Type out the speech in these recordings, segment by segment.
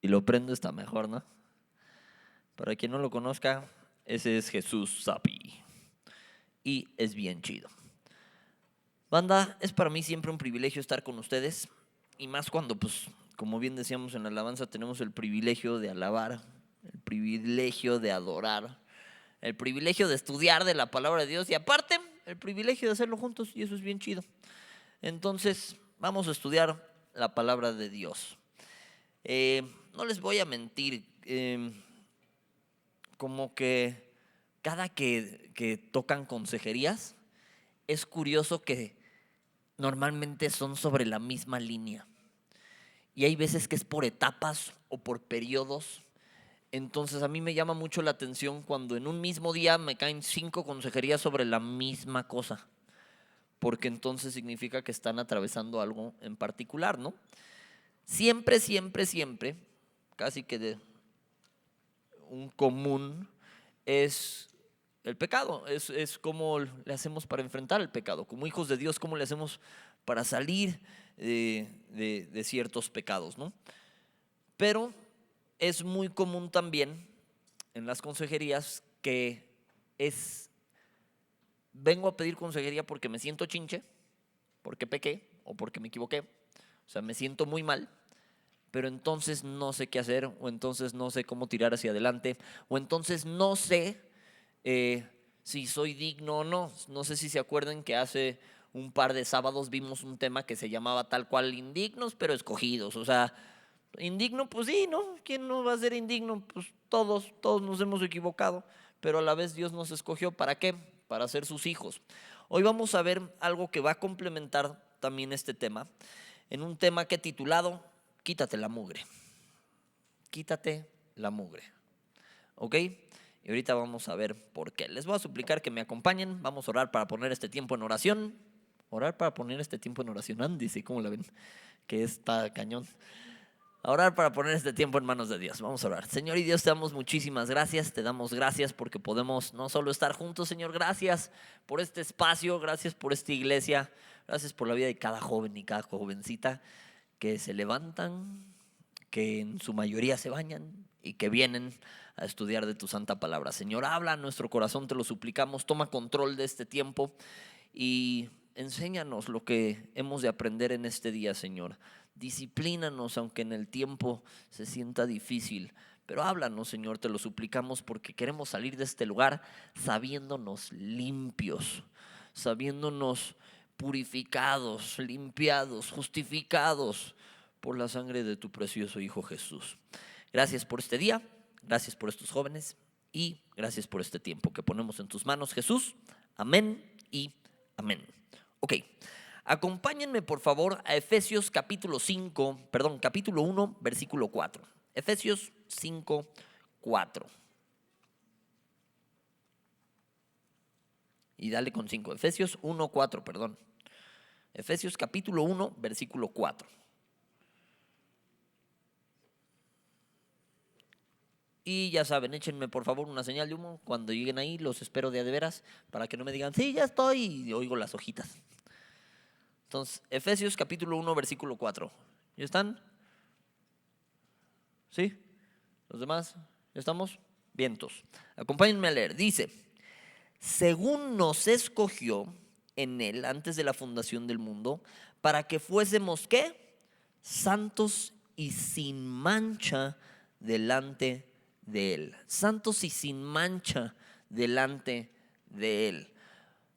y lo prendo está mejor, ¿no? Para quien no lo conozca, ese es Jesús Sapi y es bien chido. Banda, es para mí siempre un privilegio estar con ustedes y más cuando, pues, como bien decíamos en la alabanza, tenemos el privilegio de alabar, el privilegio de adorar, el privilegio de estudiar de la palabra de Dios y aparte el privilegio de hacerlo juntos y eso es bien chido. Entonces, vamos a estudiar la palabra de Dios. No les voy a mentir, como que cada que tocan consejerías, es curioso que normalmente son sobre la misma línea. Y hay veces que es por etapas o por periodos. Entonces a mí me llama mucho la atención cuando en un mismo día me caen 5 consejerías sobre la misma cosa. Porque entonces significa que están atravesando algo en particular, ¿no? Siempre, siempre, siempre, casi que de un común es el pecado, es cómo le hacemos para enfrentar el pecado. Como hijos de Dios, cómo le hacemos para salir de ciertos pecados, ¿no? Pero es muy común también en las consejerías que vengo a pedir consejería porque me siento chinche, porque pequé o porque me equivoqué. O sea, me siento muy mal, pero entonces no sé qué hacer, o entonces no sé cómo tirar hacia adelante, o entonces no sé si soy digno o no. No sé si se acuerdan que hace un par de sábados vimos un tema que se llamaba tal cual indignos, pero escogidos. O sea, indigno, pues sí, ¿no? ¿Quién no va a ser indigno? Pues todos nos hemos equivocado, pero a la vez Dios nos escogió. ¿Para qué? Para ser sus hijos. Hoy vamos a ver algo que va a complementar también este tema, en un tema que he titulado Quítate la mugre. Quítate la mugre. ¿Ok? Y ahorita vamos a ver por qué. Les voy a suplicar que me acompañen. Vamos a orar para poner este tiempo en oración. Orar para poner este tiempo en oración. Andy, ¿sí? ¿Cómo la ven? Que está cañón. A orar para poner este tiempo en manos de Dios. Vamos a orar. Señor y Dios, te damos muchísimas gracias. Te damos gracias porque podemos no solo estar juntos, Señor. Gracias por este espacio. Gracias por esta iglesia. Gracias por la vida de cada joven y cada jovencita que se levantan, que en su mayoría se bañan y que vienen a estudiar de tu santa palabra. Señor, habla a nuestro corazón, te lo suplicamos. Toma control de este tiempo y enséñanos lo que hemos de aprender en este día, Señor. Disciplínanos aunque en el tiempo se sienta difícil, pero háblanos, Señor, te lo suplicamos porque queremos salir de este lugar sabiéndonos limpios, sabiéndonos purificados, limpiados, justificados por la sangre de tu precioso Hijo Jesús. Gracias por este día, gracias por estos jóvenes y gracias por este tiempo que ponemos en tus manos, Jesús. Amén y amén. Ok, acompáñenme por favor a Efesios capítulo 1, versículo 4. Efesios 5, 4. Y dale con 5. Efesios 1, 4, perdón. Efesios capítulo 1, versículo 4. Y ya saben, échenme por favor una señal de humo. Cuando lleguen ahí, los espero de a de veras para que no me digan, sí, ya estoy, y oigo las hojitas. Entonces, Efesios capítulo 1, versículo 4. ¿Ya están? ¿Sí? ¿Los demás? ¿Ya estamos? Vientos. Acompáñenme a leer. Dice, según nos escogió en él antes de la fundación del mundo, para que fuésemos, ¿qué? Santos y sin mancha delante de él. Santos y sin mancha delante de él.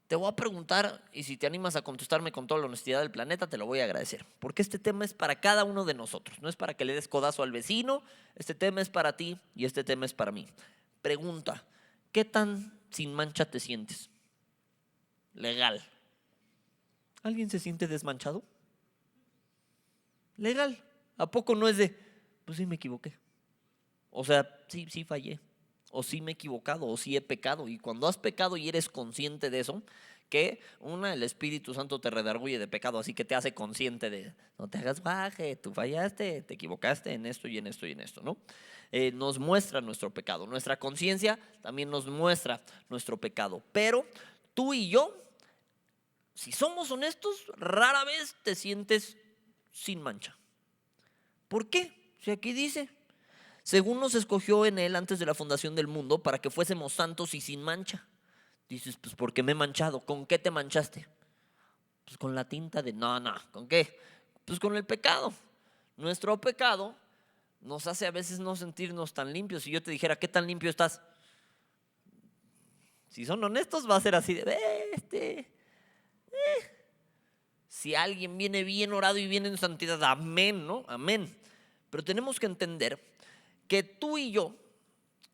Te voy a preguntar, y si te animas a contestarme con toda la honestidad del planeta, te lo voy a agradecer. Porque este tema es para cada uno de nosotros. No es para que le des codazo al vecino. Este tema es para ti y este tema es para mí. Pregunta, ¿qué tan sin mancha te sientes? Legal. ¿Alguien se siente desmanchado? Legal. ¿A poco no es de, pues sí me equivoqué? O sea, sí fallé. O sí me he equivocado, o sí he pecado. Y cuando has pecado y eres consciente de eso, que el Espíritu Santo te redarguye de pecado, así que te hace consciente de, no te hagas baje, tú fallaste, te equivocaste en esto y en esto y en esto, ¿no? Nos muestra nuestro pecado. Nuestra conciencia también nos muestra nuestro pecado. Pero tú y yo, si somos honestos, rara vez te sientes sin mancha. ¿Por qué? Si aquí dice, según nos escogió en Él antes de la fundación del mundo, para que fuésemos santos y sin mancha. Dices, pues ¿por qué me he manchado? ¿Con qué te manchaste? Pues con la tinta de, no, ¿con qué? Pues con el pecado. Nuestro pecado nos hace a veces no sentirnos tan limpios. Si yo te dijera, ¿qué tan limpio estás? Si son honestos, va a ser así de, si alguien viene bien orado y viene en santidad, amén, ¿no? Amén. Pero tenemos que entender que tú y yo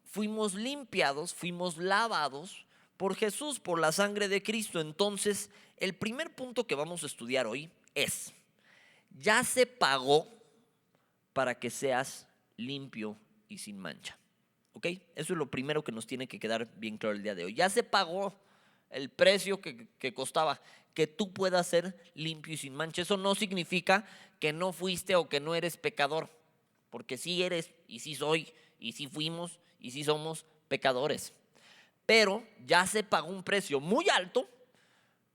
fuimos limpiados, fuimos lavados por Jesús, por la sangre de Cristo. Entonces, el primer punto que vamos a estudiar hoy es, ya se pagó para que seas limpio y sin mancha. ¿Ok? Eso es lo primero que nos tiene que quedar bien claro el día de hoy. Ya se pagó el precio que costaba que tú puedas ser limpio y sin mancha. Eso no significa que no fuiste o que no eres pecador, porque sí eres y sí soy y sí fuimos y sí somos pecadores. Pero ya se pagó un precio muy alto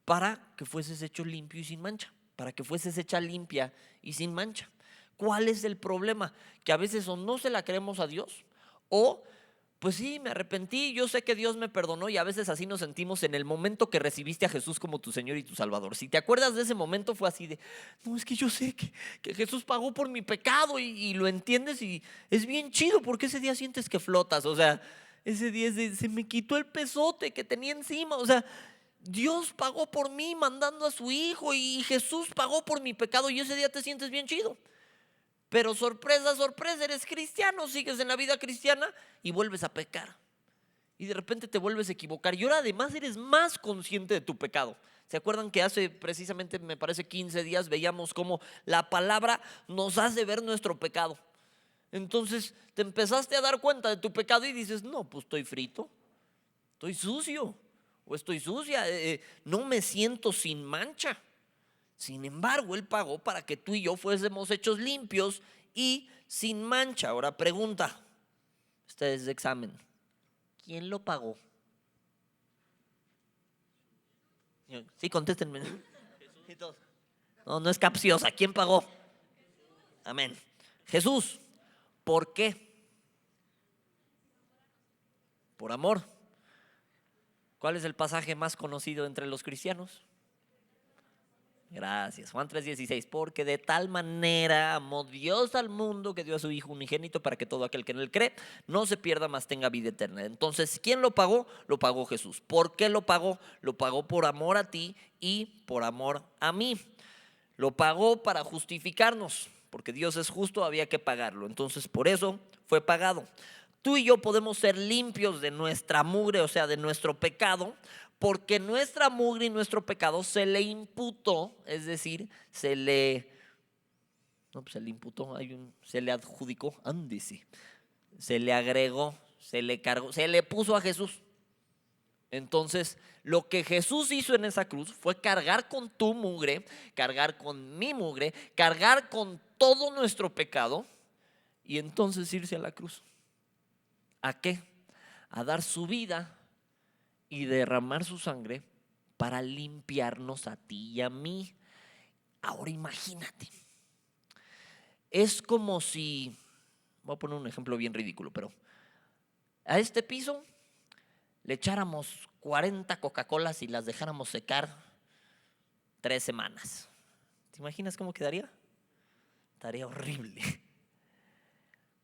para que fueses hecho limpio y sin mancha, para que fueses hecha limpia y sin mancha. ¿Cuál es el problema? Que a veces o no se la creemos a Dios o pues sí, me arrepentí, yo sé que Dios me perdonó y a veces así nos sentimos en el momento que recibiste a Jesús como tu Señor y tu Salvador. Si te acuerdas de ese momento fue así de, no, es que yo sé que Jesús pagó por mi pecado y lo entiendes y es bien chido porque ese día sientes que flotas, o sea, ese día se me quitó el pesote que tenía encima, o sea, Dios pagó por mí mandando a su Hijo y Jesús pagó por mi pecado y ese día te sientes bien chido. Pero sorpresa, sorpresa, eres cristiano, sigues en la vida cristiana y vuelves a pecar. Y de repente te vuelves a equivocar. Y ahora además eres más consciente de tu pecado. ¿Se acuerdan que hace precisamente, me parece 15 días, veíamos cómo la palabra nos hace ver nuestro pecado? Entonces te empezaste a dar cuenta de tu pecado y dices, no, pues estoy frito, estoy sucio o estoy sucia, no me siento sin mancha. Sin embargo, Él pagó para que tú y yo fuésemos hechos limpios y sin mancha. Ahora pregunta, este es de examen, ¿quién lo pagó? Sí, contéstenme. No, no es capciosa, ¿quién pagó? Amén. Jesús. ¿Por qué? Por amor. ¿Cuál es el pasaje más conocido entre los cristianos? Gracias. Juan 3:16, porque de tal manera amó Dios al mundo que dio a su Hijo unigénito para que todo aquel que en él cree no se pierda, mas tenga vida eterna. Entonces, ¿quién lo pagó? Lo pagó Jesús. ¿Por qué lo pagó? Lo pagó por amor a ti y por amor a mí. Lo pagó para justificarnos, porque Dios es justo, había que pagarlo. Entonces, por eso fue pagado. Tú y yo podemos ser limpios de nuestra mugre, o sea, de nuestro pecado, porque nuestra mugre y nuestro pecado se le imputó, es decir, se le imputó, se le adjudicó, ándese, se le agregó, se le cargó, se le puso a Jesús. Entonces, lo que Jesús hizo en esa cruz fue cargar con tu mugre, cargar con mi mugre, cargar con todo nuestro pecado y entonces irse a la cruz. ¿A qué? A dar su vida y derramar su sangre para limpiarnos a ti y a mí. Ahora imagínate, es como si, voy a poner un ejemplo bien ridículo, pero a este piso le echáramos 40 Coca-Colas y las dejáramos secar 3 semanas. ¿Te imaginas cómo quedaría? Estaría horrible.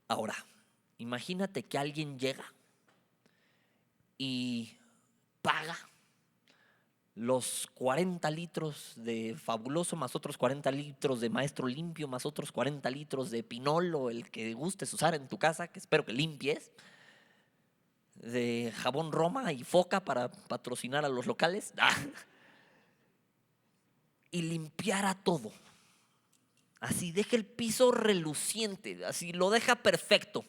Ahora, imagínate que alguien llega y paga los 40 litros de Fabuloso, más otros 40 litros de Maestro Limpio, más otros 40 litros de Pinol o el que gustes usar en tu casa, que espero que limpies, de jabón Roma y Foca para patrocinar a los locales, y limpiara todo. Así deja el piso reluciente, así lo deja perfecto.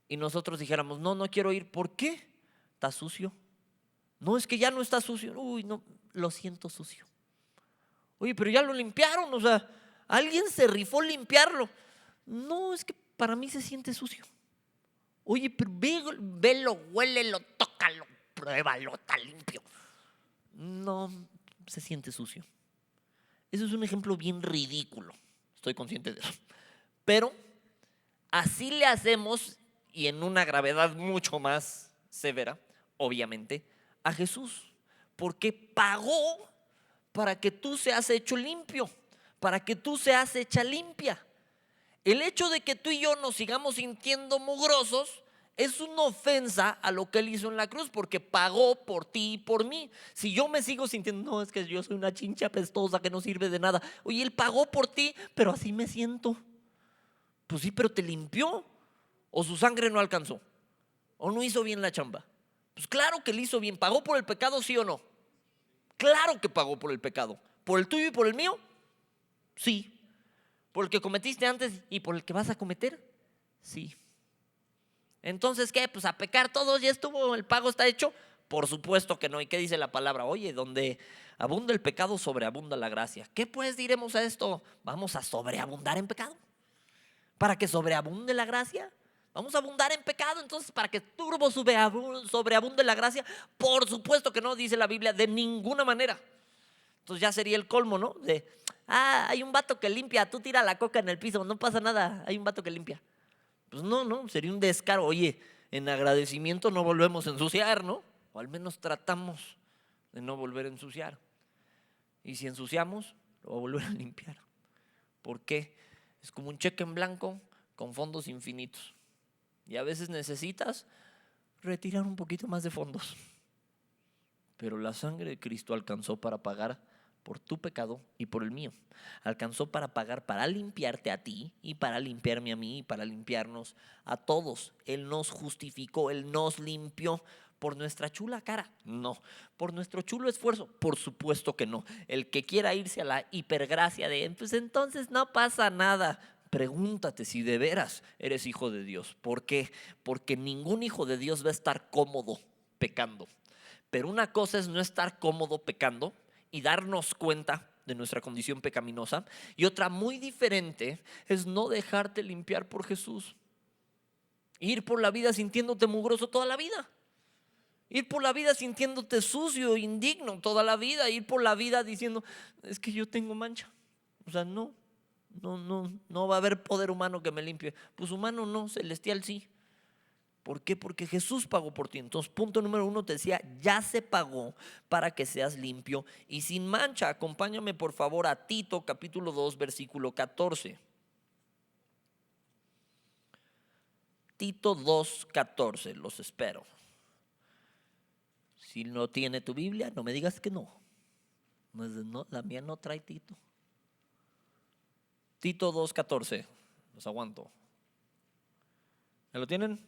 Y nosotros dijéramos, no, no quiero ir. ¿Por qué? Está sucio. No, es que ya no está sucio. Uy, no, lo siento sucio. Oye, pero ya lo limpiaron, o sea, alguien se rifó limpiarlo. No, es que para mí se siente sucio. Oye, pero velo, huélelo, tócalo, pruébalo, está limpio. No, se siente sucio. Eso es un ejemplo bien ridículo. Estoy consciente de eso. Pero Así le hacemos, y en una gravedad mucho más severa, obviamente, a Jesús, porque pagó para que tú seas hecho limpio, para que tú seas hecha limpia. El hecho de que tú y yo nos sigamos sintiendo mugrosos es una ofensa a lo que Él hizo en la cruz, porque pagó por ti y por mí. Si yo me sigo sintiendo, no, es que yo soy una chincha apestosa que no sirve de nada. Oye, Él pagó por ti, pero así me siento. Pues sí, pero te limpió. O su sangre no alcanzó, o no hizo bien la chamba. Pues claro que le hizo bien. ¿Pagó por el pecado, sí o no? Claro que pagó por el pecado. ¿Por el tuyo y por el mío? Sí. ¿Por el que cometiste antes y por el que vas a cometer? Sí. Entonces, ¿qué? Pues a pecar todos, ya estuvo, el pago está hecho. Por supuesto que no. ¿Y qué dice la palabra? Oye, donde abunda el pecado, sobreabunda la gracia. ¿Qué pues diremos a esto? ¿Vamos a sobreabundar en pecado? ¿Para que sobreabunde la gracia? ¿Vamos a abundar en pecado entonces para que turbo sobreabunde la gracia? Por supuesto que no, dice la Biblia, de ninguna manera. Entonces ya sería el colmo, ¿no? Hay un vato que limpia, tú tira la coca en el piso, no pasa nada, hay un vato que limpia. Pues no, sería un descaro. Oye, en agradecimiento no volvemos a ensuciar, ¿no? O al menos tratamos de no volver a ensuciar. Y si ensuciamos, lo va a volver a limpiar. ¿Por qué? Es como un cheque en blanco con fondos infinitos. Y a veces necesitas retirar un poquito más de fondos. Pero la sangre de Cristo alcanzó para pagar por tu pecado y por el mío. Alcanzó para pagar, para limpiarte a ti y para limpiarme a mí y para limpiarnos a todos. Él nos justificó, Él nos limpió. ¿Por nuestra chula cara? No. ¿Por nuestro chulo esfuerzo? Por supuesto que no. El que quiera irse a la hipergracia de, pues entonces no pasa nada. Pregúntate si de veras eres hijo de Dios. ¿Por qué? Porque ningún hijo de Dios va a estar cómodo pecando. Pero una cosa es no estar cómodo pecando y darnos cuenta de nuestra condición pecaminosa. Y otra muy diferente es no dejarte limpiar por Jesús. Ir por la vida sintiéndote mugroso toda la vida. Ir por la vida sintiéndote sucio, indigno toda la vida. Ir por la vida diciendo, es que yo tengo mancha. O sea, no va a haber poder humano que me limpie. Pues humano no, celestial sí. ¿Por qué? Porque Jesús pagó por ti. Entonces, punto número 1 te decía, ya se pagó para que seas limpio y sin mancha. Acompáñame por favor a Tito capítulo 2 versículo 14. Tito 2:14, los espero. Si no tiene tu Biblia, no me digas que no. No, la mía no trae Tito. Tito 2:14, los aguanto. ¿Me lo tienen?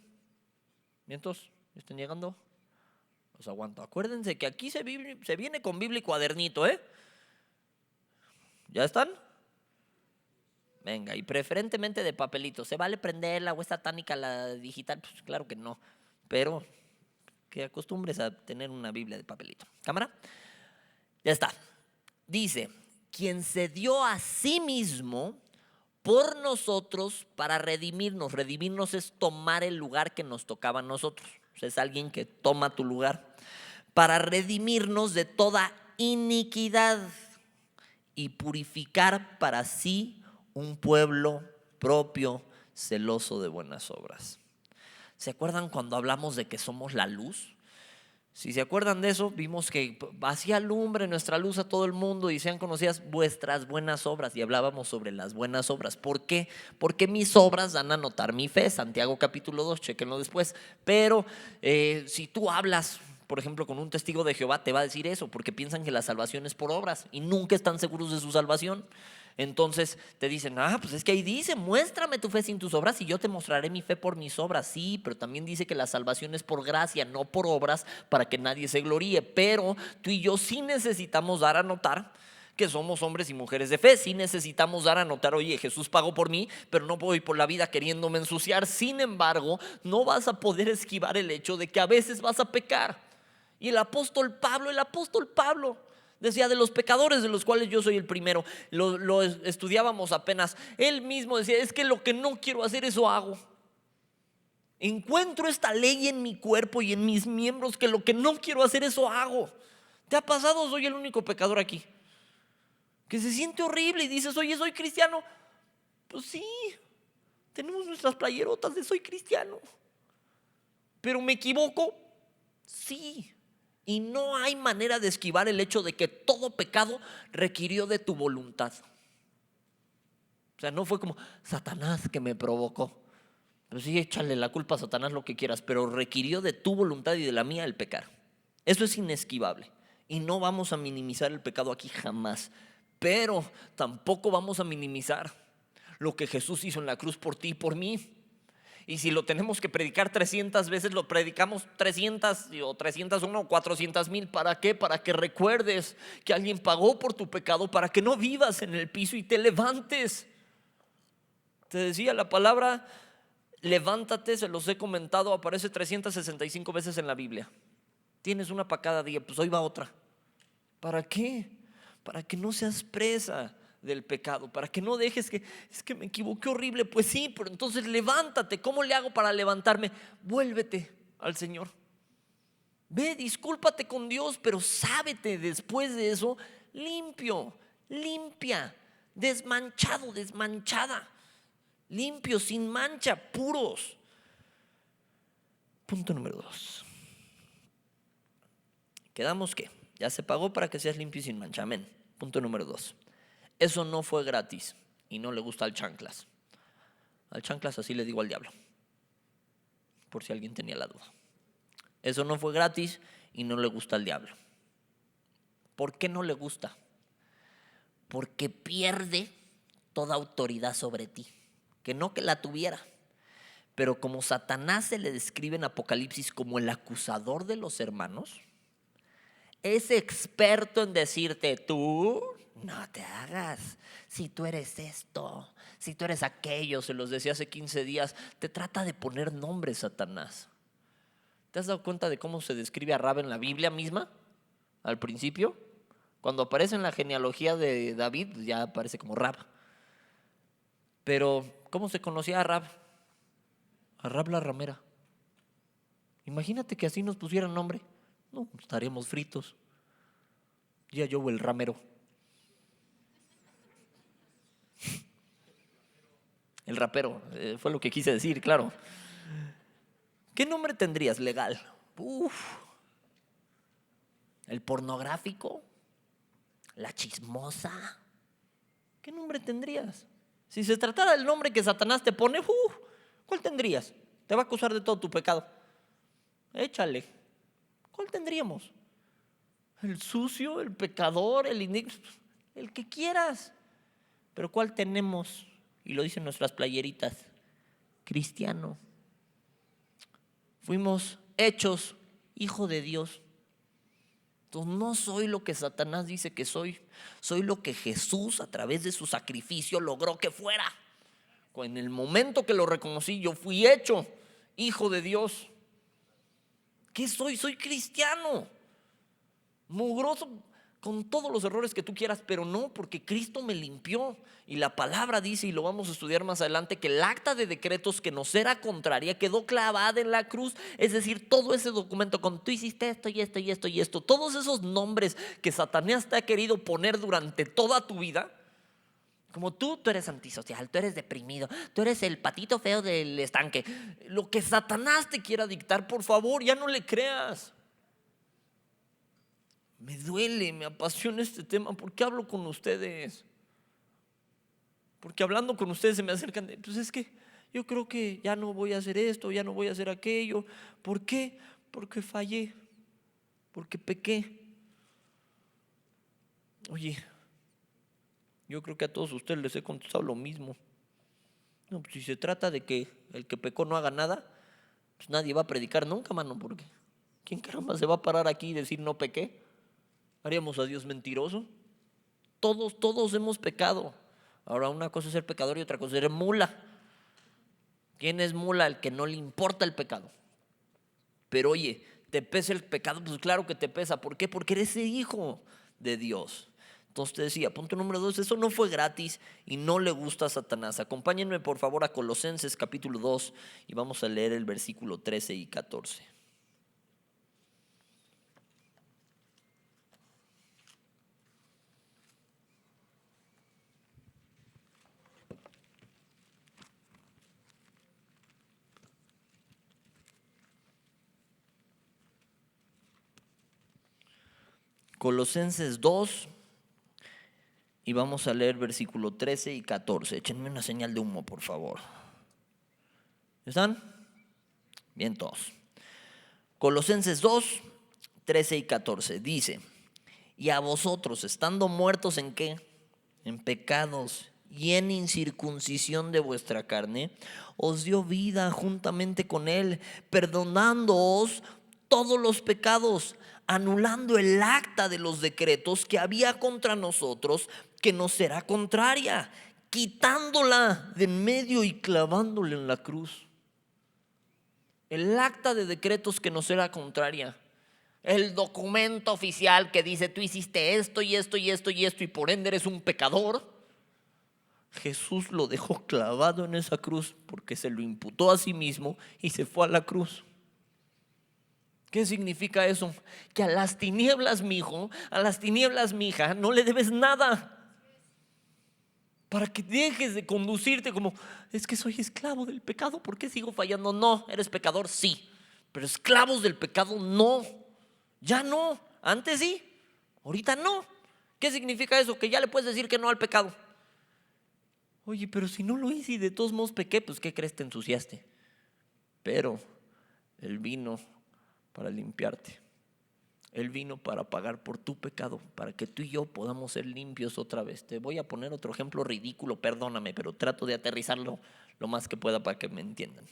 ¿Vientos? ¿Están llegando? Los aguanto. Acuérdense que aquí se viene con Biblia y cuadernito, ¿eh? ¿Ya están? Venga, y preferentemente de papelito. ¿Se vale prender la web satánica, la digital? Pues claro que no. Pero que acostumbres a tener una Biblia de papelito. ¿Cámara? Ya está. Dice, quien se dio a sí mismo por nosotros para redimirnos. Redimirnos es tomar el lugar que nos tocaba a nosotros. O sea, es alguien que toma tu lugar. Para redimirnos de toda iniquidad y purificar para sí un pueblo propio, celoso de buenas obras. ¿Se acuerdan cuando hablamos de que somos la luz? Si se acuerdan de eso, vimos que hacía lumbre nuestra luz a todo el mundo y sean conocidas vuestras buenas obras. Y hablábamos sobre las buenas obras. ¿Por qué? Porque mis obras dan a notar mi fe. Santiago capítulo 2, chéquenlo después. Pero si tú hablas, por ejemplo, con un testigo de Jehová, te va a decir eso, porque piensan que la salvación es por obras y nunca están seguros de su salvación. Entonces te dicen, pues es que ahí dice, muéstrame tu fe sin tus obras y yo te mostraré mi fe por mis obras. Sí, pero también dice que la salvación es por gracia, no por obras, para que nadie se gloríe. Pero tú y yo sí necesitamos dar a notar que somos hombres y mujeres de fe. Sí necesitamos dar a notar, oye, Jesús pagó por mí, pero no voy por la vida queriéndome ensuciar. Sin embargo, no vas a poder esquivar el hecho de que a veces vas a pecar. Y el apóstol Pablo decía, de los pecadores de los cuales yo soy el primero. Lo estudiábamos apenas. Él mismo decía, es que lo que no quiero hacer, eso hago. Encuentro esta ley en mi cuerpo y en mis miembros, que lo que no quiero hacer, eso hago. ¿Te ha pasado? Soy el único pecador aquí que se siente horrible y dices, oye, soy cristiano. Pues sí, Tenemos nuestras playerotas de soy cristiano. ¿Pero me equivoco? Sí. Y no hay manera de esquivar el hecho de que todo pecado requirió de tu voluntad. O sea, no fue como Satanás que me provocó. Pero sí, échale la culpa a Satanás lo que quieras, pero requirió de tu voluntad y de la mía el pecar. Eso es inesquivable. Y no vamos a minimizar el pecado aquí jamás. Pero tampoco vamos a minimizar lo que Jesús hizo en la cruz por ti y por mí. Y si lo tenemos que predicar 300 veces, lo predicamos 300 o 301 o 400,000. ¿Para qué? Para que recuerdes que alguien pagó por tu pecado, para que no vivas en el piso y te levantes. Te decía, la palabra levántate, se los he comentado, aparece 365 veces en la Biblia. Tienes una para cada día, pues hoy va otra. ¿Para qué? Para que no seas presa del pecado, para que no dejes que, es que me equivoqué horrible. Pues sí, pero entonces levántate. ¿Cómo le hago para levantarme? Vuélvete al Señor. Ve, discúlpate con Dios, pero sábete después de eso limpio, limpia, desmanchado, desmanchada, limpio, sin mancha, puros. Punto número 2. Quedamos que ya se pagó para que seas limpio y sin mancha. Amén. Punto número 2. Eso no fue gratis y no le gusta al chanclas. Al chanclas así le digo al diablo, por si alguien tenía la duda. Eso no fue gratis y no le gusta al diablo. ¿Por qué no le gusta? Porque pierde toda autoridad sobre ti. Que no que la tuviera. Pero como Satanás se le describe en Apocalipsis como el acusador de los hermanos, es experto en decirte, tú no te hagas, si tú eres esto, si tú eres aquello. Se los decía hace 15 días, te trata de poner nombres, Satanás. ¿Te has dado cuenta de cómo se describe a Rab en la Biblia misma? Al principio, cuando aparece en la genealogía de David, ya aparece como Rab. Pero, ¿cómo se conocía a Rab? A Rab la ramera. Imagínate que así nos pusieran nombre. No, estaríamos fritos. Ya yo el ramero. El rapero, fue lo que quise decir, claro. ¿Qué nombre tendrías legal? ¿El pornográfico? ¿La chismosa? ¿Qué nombre tendrías? Si se tratara del nombre que Satanás te pone, ¿cuál tendrías? Te va a acusar de todo tu pecado. Échale. ¿Cuál tendríamos? El sucio, el pecador, el que quieras. Pero ¿cuál tenemos? Y lo dicen nuestras playeritas. Cristiano. Fuimos hechos hijo de Dios. Entonces no soy lo que Satanás dice que soy. Soy lo que Jesús a través de su sacrificio logró que fuera. En el momento que lo reconocí, yo fui hecho hijo de Dios. ¿Qué soy? Soy cristiano. Mugroso, con todos los errores que tú quieras, pero no, porque Cristo me limpió. Y la palabra dice, y lo vamos a estudiar más adelante, que el acta de decretos que nos era contraria quedó clavada en la cruz. Es decir, todo ese documento con tú hiciste esto y esto y esto y esto, todos esos nombres que Satanás te ha querido poner durante toda tu vida. Como tú eres antisocial, tú eres deprimido, tú eres el patito feo del estanque. Lo que Satanás te quiera dictar, por favor, ya no le creas. Me duele, me apasiona este tema. ¿Por qué hablo con ustedes? Porque hablando con ustedes se me acercan pues es que yo creo que ya no voy a hacer esto, ya no voy a hacer aquello. ¿Por qué? Porque fallé, porque pequé. Oye, yo creo que a todos ustedes les he contestado lo mismo. No, pues si se trata de que el que pecó no haga nada, pues nadie va a predicar nunca, mano, porque ¿quién caramba se va a parar aquí y decir no pequé? ¿Haríamos a Dios mentiroso? Todos hemos pecado. Ahora una cosa es ser pecador y otra cosa es ser mula. ¿Quién es mula? El que no le importa el pecado. Pero oye, ¿te pesa el pecado? Pues claro que te pesa. ¿Por qué? Porque eres el hijo de Dios. Entonces te decía, punto número 2, eso no fue gratis y no le gusta a Satanás. Acompáñenme por favor a Colosenses capítulo 2 y vamos a leer el versículo 13 y 14. Colosenses 2, y vamos a leer versículo 13 y 14. Échenme una señal de humo, por favor. ¿Están? Bien todos. Colosenses 2, 13 y 14 dice: y a vosotros, estando muertos ¿en qué? En pecados y en incircuncisión de vuestra carne, os dio vida juntamente con él, perdonándoos todos los pecados, anulando el acta de los decretos que había contra nosotros, que nos era contraria, quitándola de en medio y clavándola en la cruz. El acta de decretos que nos era contraria, el documento oficial que dice tú hiciste esto y esto y esto y esto y por ende eres un pecador, Jesús lo dejó clavado en esa cruz porque se lo imputó a sí mismo y se fue a la cruz. ¿Qué significa eso? Que a las tinieblas, mi hijo, a las tinieblas, mi hija, no le debes nada. Para que dejes de conducirte como, es que soy esclavo del pecado, ¿por qué sigo fallando? No, eres pecador, sí, pero esclavos del pecado, no. Ya no, antes sí, ahorita no. ¿Qué significa eso? Que ya le puedes decir que no al pecado. Oye, pero si no lo hice y de todos modos pequé, pues ¿qué crees? Te ensuciaste. Pero Él vino para limpiarte. Él vino para pagar por tu pecado, para que tú y yo podamos ser limpios otra vez. Te voy a poner otro ejemplo ridículo, perdóname, pero trato de aterrizarlo lo más que pueda para que me entiendan,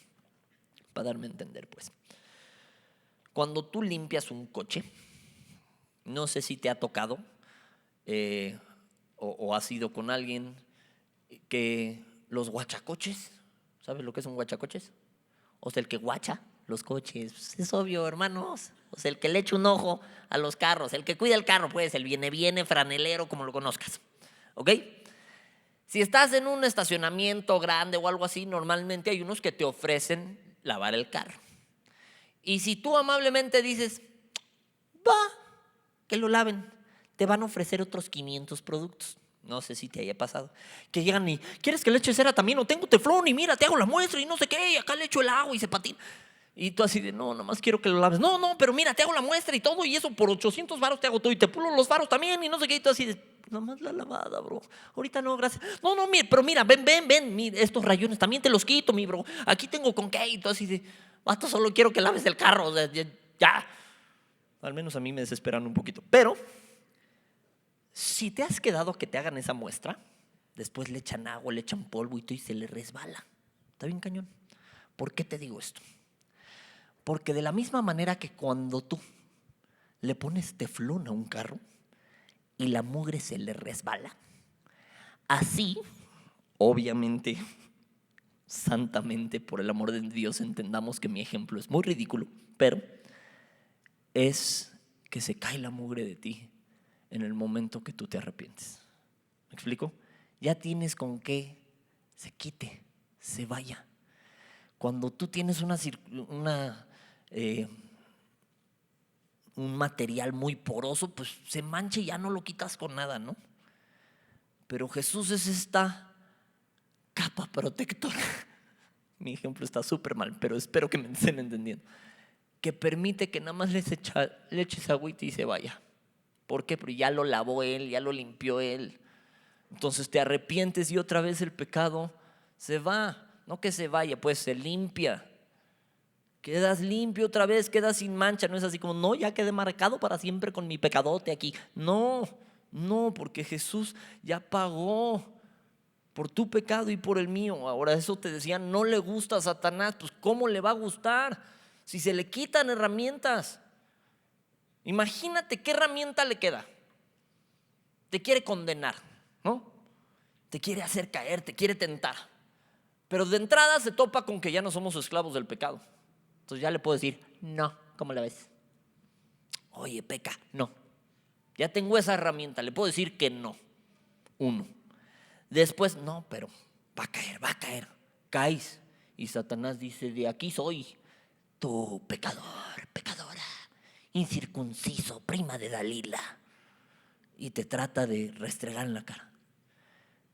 para darme a entender pues. Cuando tú limpias un coche, no sé si te ha tocado o has ido con alguien que los guachacoches, ¿sabes lo que es un guachacoches? O sea, el que guacha los coches, pues es obvio, hermanos. O sea, el que le echa un ojo a los carros, el que cuida el carro, pues, el viene franelero, como lo conozcas. ¿Ok? Si estás en un estacionamiento grande o algo así, normalmente hay unos que te ofrecen lavar el carro. Y si tú amablemente dices, va, que lo laven, te van a ofrecer otros 500 productos. No sé si te haya pasado. Que llegan y, ¿quieres que le eche cera también? O tengo teflón y mira, te hago la muestra y no sé qué, y acá le echo el agua y se patina. Y tú así de, no, nomás quiero que lo laves. No, pero mira, te hago la muestra y todo, y eso por 800 varos te hago todo, y te pulo los faros también, y no sé qué, y tú así de, nomás la lavada, bro. Ahorita no, gracias. No, pero mira, ven, mira, estos rayones también te los quito, mi bro. Aquí tengo con qué, y tú así de, vato, solo quiero que laves el carro, o sea, ya. Al menos a mí me desesperan un poquito. Pero si te has quedado que te hagan esa muestra, después le echan agua, le echan polvo y todo y se le resbala. Está bien cañón. ¿Por qué te digo esto? Porque de la misma manera que cuando tú le pones teflón a un carro y la mugre se le resbala, así, obviamente, santamente, por el amor de Dios, entendamos que mi ejemplo es muy ridículo, pero es que se cae la mugre de ti en el momento que tú te arrepientes. ¿Me explico? Ya tienes con qué se quite, se vaya. Cuando tú tienes un material muy poroso, pues se mancha y ya no lo quitas con nada, ¿no? Pero Jesús es esta capa protectora. Mi ejemplo está súper mal, pero espero que me estén entendiendo. Que permite que nada más le eches agüita y se vaya. ¿Por qué? Porque ya lo lavó Él, ya lo limpió Él. Entonces te arrepientes y otra vez el pecado se va. No que se vaya, pues se limpia. Quedas limpio otra vez, quedas sin mancha. No es así como, no, ya quedé marcado para siempre con mi pecadote aquí. No, porque Jesús ya pagó por tu pecado y por el mío. Ahora eso te decía, no le gusta a Satanás. Pues ¿cómo le va a gustar? Si se le quitan herramientas. Imagínate qué herramienta le queda. Te quiere condenar, ¿no? Te quiere hacer caer, te quiere tentar. Pero de entrada se topa con que ya no somos esclavos del pecado. Entonces ya le puedo decir, no, ¿cómo la ves? Oye, peca, no. Ya tengo esa herramienta, le puedo decir que no. Uno. Después, no, pero va a caer. Caes. Y Satanás dice, de aquí soy, tu pecador, pecadora, incircunciso, prima de Dalila. Y te trata de restregar en la cara.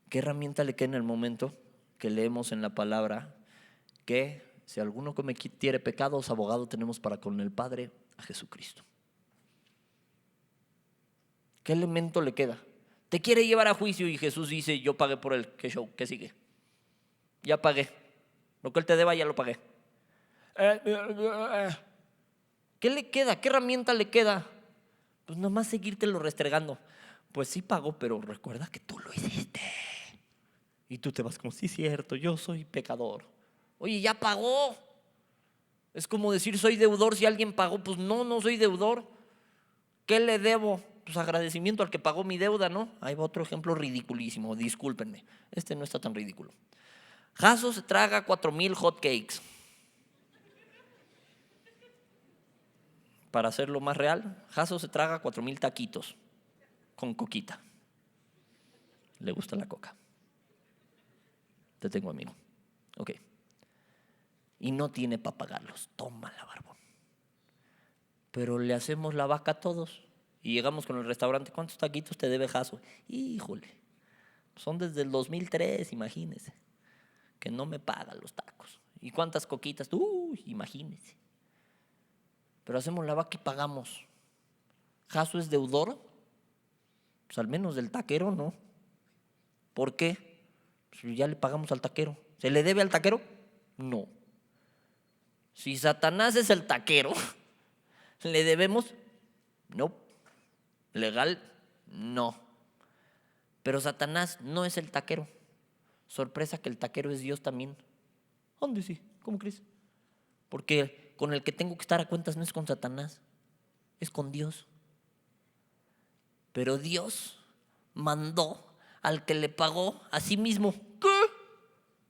¿Qué herramienta le queda en el momento que leemos en la palabra que si alguno cometiere pecados, abogado tenemos para con el Padre, a Jesucristo? ¿Qué elemento le queda? Te quiere llevar a juicio y Jesús dice, yo pagué por él. ¿Qué show? ¿Qué sigue? Ya pagué. Lo que él te deba ya lo pagué. ¿Qué le queda? ¿Qué herramienta le queda? Pues nomás seguírtelo restregando. Pues sí pagó, pero recuerda que tú lo hiciste. Y tú te vas como, sí, cierto, yo soy pecador. Oye, ya pagó. Es como decir, soy deudor si alguien pagó. Pues no soy deudor. ¿Qué le debo? Pues agradecimiento al que pagó mi deuda, ¿no? Ahí va otro ejemplo ridiculísimo, discúlpenme. Este no está tan ridículo. Jaso se traga 4,000 hot cakes. Para hacerlo más real, Jaso se traga 4,000 taquitos con coquita. Le gusta la coca. Te tengo amigo. Ok. Y no tiene para pagarlos. Tómala, barbón. Pero le hacemos la vaca a todos. Y llegamos con el restaurante. ¿Cuántos taquitos te debe Jaso? Híjole. Son desde el 2003, imagínese. Que no me pagan los tacos. ¿Y cuántas coquitas? Imagínese. Pero hacemos la vaca y pagamos. ¿Jaso es deudor? Pues al menos del taquero, ¿no? ¿Por qué? Pues ya le pagamos al taquero. ¿Se le debe al taquero? No. Si Satanás es el taquero, ¿le debemos? No. ¿Legal? No. Pero Satanás no es el taquero. Sorpresa que el taquero es Dios también. ¿Dónde sí? ¿Cómo crees? Porque con el que tengo que estar a cuentas no es con Satanás, es con Dios. Pero Dios mandó al que le pagó a sí mismo. ¿Qué?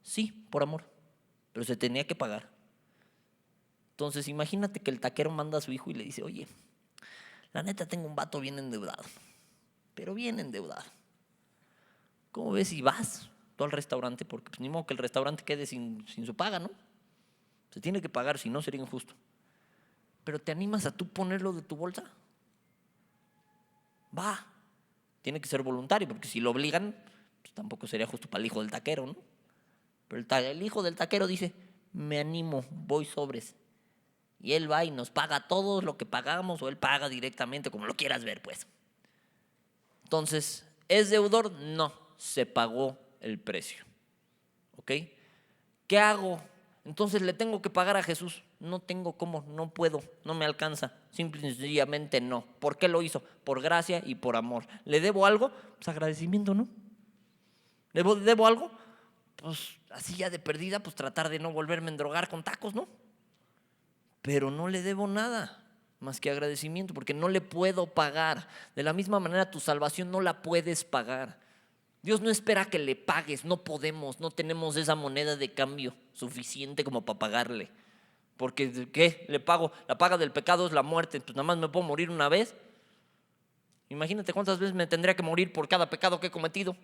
Sí, por amor. Pero se tenía que pagar. Entonces imagínate que el taquero manda a su hijo y le dice, oye, la neta tengo un vato bien endeudado, pero bien endeudado. ¿Cómo ves si vas tú al restaurante? Porque pues, ni modo que el restaurante quede sin su paga, ¿no? Se tiene que pagar, si no sería injusto. Pero ¿te animas a tú ponerlo de tu bolsa? Va. Tiene que ser voluntario, porque si lo obligan, pues tampoco sería justo para el hijo del taquero, ¿no? Pero el hijo del taquero dice, me animo, voy sobres. Y él va y nos paga todo lo que pagamos, o él paga directamente, como lo quieras ver, pues. Entonces, ¿es deudor? No, se pagó el precio. ¿Ok? ¿Qué hago? Entonces le tengo que pagar a Jesús. No tengo cómo, no puedo, no me alcanza. Simple y sencillamente no. ¿Por qué lo hizo? Por gracia y por amor. ¿Le debo algo? Pues agradecimiento, ¿no? ¿Le debo algo? Pues así ya de perdida, pues tratar de no volverme a endrogar con tacos, ¿no? Pero no le debo nada más que agradecimiento, porque no le puedo pagar. De la misma manera, tu salvación no la puedes pagar. Dios no espera que le pagues, no podemos, no tenemos esa moneda de cambio suficiente como para pagarle. Porque, ¿qué? Le pago, la paga del pecado es la muerte, pues nada más me puedo morir una vez. Imagínate cuántas veces me tendría que morir por cada pecado que he cometido.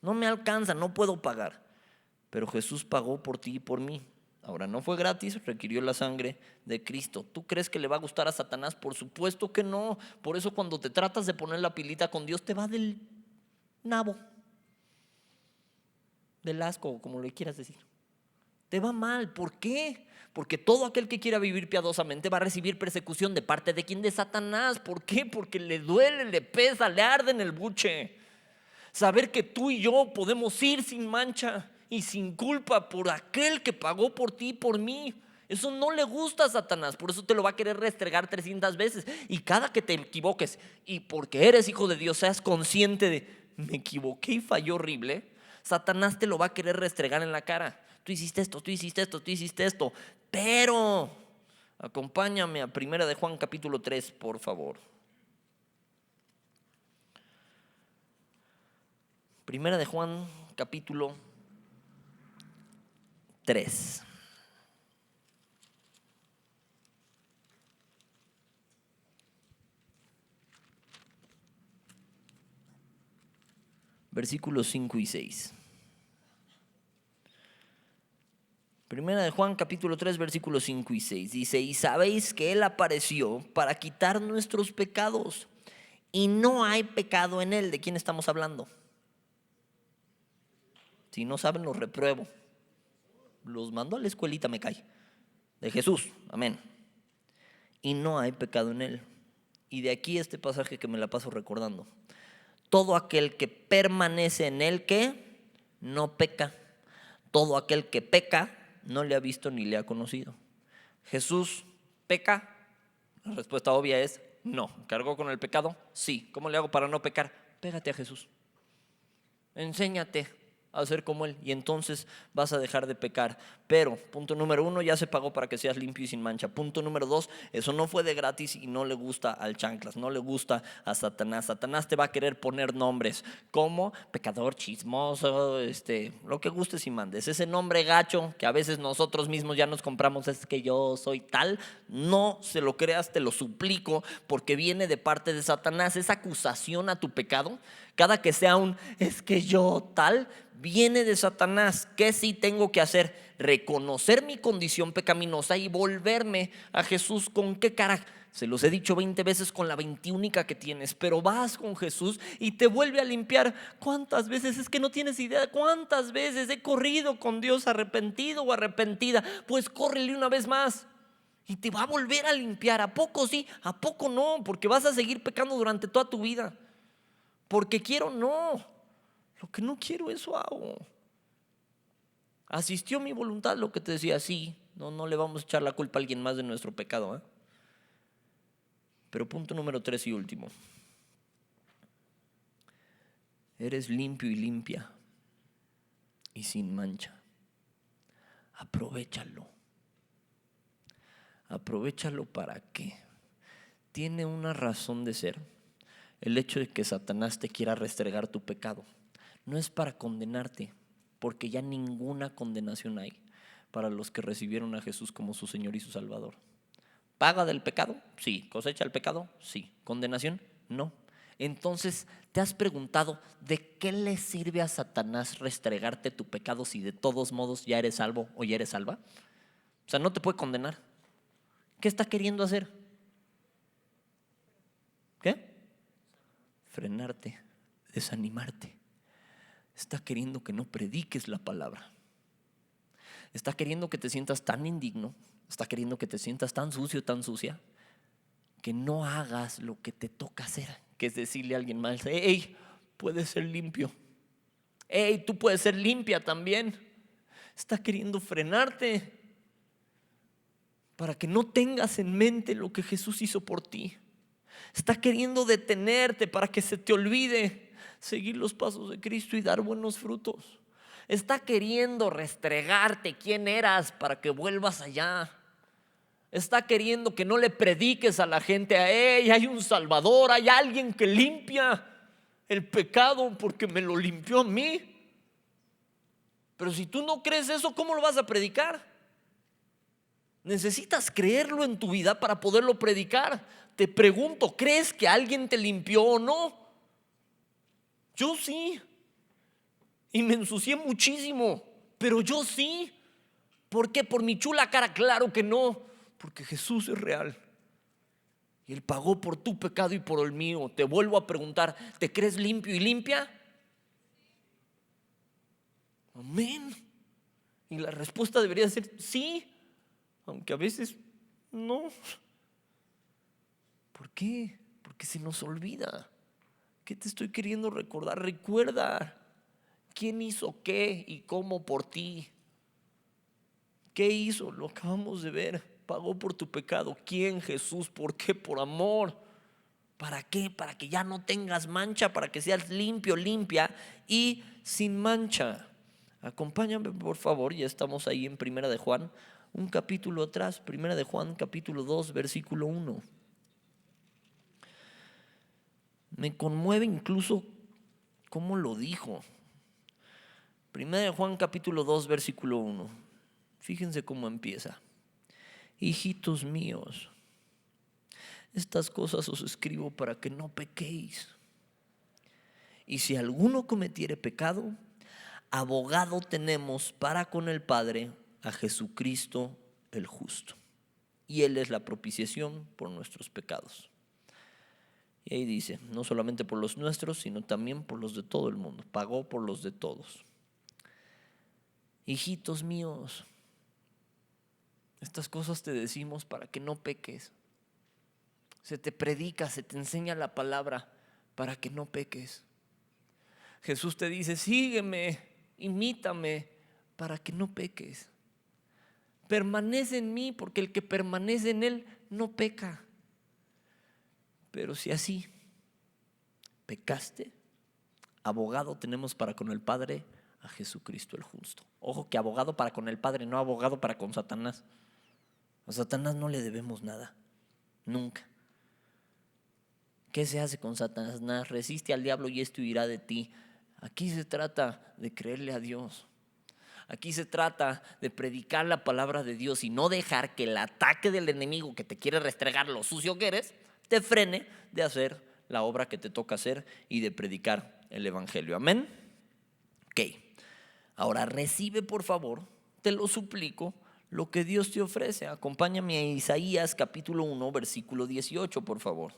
No me alcanza, no puedo pagar. Pero Jesús pagó por ti y por mí. Ahora, no fue gratis, requirió la sangre de Cristo. ¿Tú crees que le va a gustar a Satanás? Por supuesto que no. Por eso cuando te tratas de poner la pilita con Dios, te va del nabo, del asco, como le quieras decir. Te va mal. ¿Por qué? Porque todo aquel que quiera vivir piadosamente va a recibir persecución de parte de quién, de Satanás. ¿Por qué? Porque le duele, le pesa, le arde en el buche. Saber que tú y yo podemos ir sin mancha y sin culpa por aquel que pagó por ti y por mí. Eso no le gusta a Satanás, por eso te lo va a querer restregar 300 veces. Y cada que te equivoques y porque eres hijo de Dios seas consciente de me equivoqué y falló horrible, Satanás te lo va a querer restregar en la cara. Tú hiciste esto, tú hiciste esto, tú hiciste esto. Pero acompáñame a 1 de Juan capítulo 3, por favor. 1 de Juan capítulo 3. Versículos 5 y 6. Primera de Juan capítulo 3 versículos 5 y 6 dice, y sabéis que Él apareció para quitar nuestros pecados y no hay pecado en Él. ¿De quién estamos hablando? Si no saben, los repruebo. Los mando a la escuelita, me cae. De Jesús, amén. Y no hay pecado en Él. Y de aquí este pasaje que me la paso recordando. Todo aquel que permanece en él, que no peca. Todo aquel que peca no le ha visto ni le ha conocido. ¿Jesús peca? La respuesta obvia es no. ¿Cargó con el pecado? Sí. ¿Cómo le hago para no pecar? Pégate a Jesús. Enséñate a ser como Él y entonces vas a dejar de pecar. Pero, punto número 1, ya se pagó para que seas limpio y sin mancha. Punto número 2, eso no fue de gratis y no le gusta al chanclas, no le gusta a Satanás. Satanás te va a querer poner nombres como pecador, chismoso, lo que gustes y mandes. Ese nombre gacho que a veces nosotros mismos ya nos compramos, es que yo soy tal, no se lo creas, te lo suplico, porque viene de parte de Satanás. Esa acusación a tu pecado, cada que sea es que yo tal, viene de Satanás. ¿Qué sí tengo que hacer? Reconocer mi condición pecaminosa y volverme a Jesús. ¿Con qué cara? Se los he dicho 20 veces, con la 21 que tienes, pero vas con Jesús y te vuelve a limpiar. ¿Cuántas veces? Es que no tienes idea cuántas veces he corrido con Dios arrepentido o arrepentida. Pues córrele una vez más y te va a volver a limpiar. ¿A poco sí? ¿A poco no? Porque vas a seguir pecando durante toda tu vida. Porque quiero, no. Lo que no quiero, eso hago. Asistió mi voluntad, lo que te decía, sí. No le vamos a echar la culpa a alguien más de nuestro pecado, ¿eh? Pero punto número 3 y último. Eres limpio y limpia y sin mancha. Aprovechalo. Aprovechalo. ¿Para qué? Tiene una razón de ser. El hecho de que Satanás te quiera restregar tu pecado no es para condenarte, porque ya ninguna condenación hay para los que recibieron a Jesús como su Señor y su Salvador. ¿Paga del pecado? Sí. ¿Cosecha el pecado? Sí. ¿Condenación? No. Entonces, ¿te has preguntado de qué le sirve a Satanás restregarte tu pecado si de todos modos ya eres salvo o ya eres salva? O sea, no te puede condenar. ¿Qué está queriendo hacer? ¿Qué? Frenarte, desanimarte. Está queriendo que no prediques la palabra. Está queriendo que te sientas tan indigno. Está queriendo que te sientas tan sucio, tan sucia, que no hagas lo que te toca hacer, que es decirle a alguien más: hey, puedes ser limpio. Hey, tú puedes ser limpia también. Está queriendo frenarte para que no tengas en mente lo que Jesús hizo por ti. Está queriendo detenerte para que se te olvide seguir los pasos de Cristo y dar buenos frutos. Está queriendo restregarte quién eras para que vuelvas allá. Está queriendo que no le prediques a la gente: hey, hay un Salvador, hay alguien que limpia el pecado porque me lo limpió a mí. Pero si tú no crees eso, ¿cómo lo vas a predicar? Necesitas creerlo en tu vida para poderlo predicar. Te pregunto, ¿crees que alguien te limpió o no? Yo sí. Y me ensucié muchísimo, pero yo sí. ¿Por qué? ¿Por mi chula cara? Claro que no. Porque Jesús es real y Él pagó por tu pecado y por el mío. Te vuelvo a preguntar, ¿te crees limpio y limpia? Amén. Y la respuesta debería ser sí, aunque a veces no. ¿Por qué? Porque se nos olvida. ¿Qué te estoy queriendo recordar? Recuerda quién hizo qué y cómo por ti. ¿Qué hizo? Lo acabamos de ver. Pagó por tu pecado. ¿Quién? Jesús. ¿Por qué? Por amor. ¿Para qué? Para que ya no tengas mancha, para que seas limpio, limpia y sin mancha. Acompáñame por favor, ya estamos ahí en Primera de Juan, un capítulo atrás, Primera de Juan capítulo 2, versículo 1. Me conmueve incluso cómo lo dijo. Primera de Juan capítulo 2, versículo 1. Fíjense cómo empieza. Hijitos míos, estas cosas os escribo para que no pequéis. Y si alguno cometiere pecado, abogado tenemos para con el Padre, a Jesucristo el justo. Y Él es la propiciación por nuestros pecados. Y ahí dice, no solamente por los nuestros, sino también por los de todo el mundo. Pagó por los de todos. Hijitos míos, estas cosas te decimos para que no peques. Se te predica, se te enseña la palabra para que no peques. Jesús te dice: sígueme, imítame para que no peques. Permanece en mí, porque el que permanece en Él no peca. Pero si así pecaste, abogado tenemos para con el Padre, a Jesucristo el justo. Ojo, que abogado para con el Padre, no abogado para con Satanás. A Satanás no le debemos nada, nunca. ¿Qué se hace con Satanás? Resiste al diablo y esto huirá de ti. Aquí se trata de creerle a Dios. Aquí se trata de predicar la palabra de Dios y no dejar que el ataque del enemigo que te quiere restregar lo sucio que eres te frene de hacer la obra que te toca hacer y de predicar el evangelio. Amén. Ok. Ahora recibe, por favor, te lo suplico, lo que Dios te ofrece. Acompáñame a Isaías capítulo 1, versículo 18, por favor.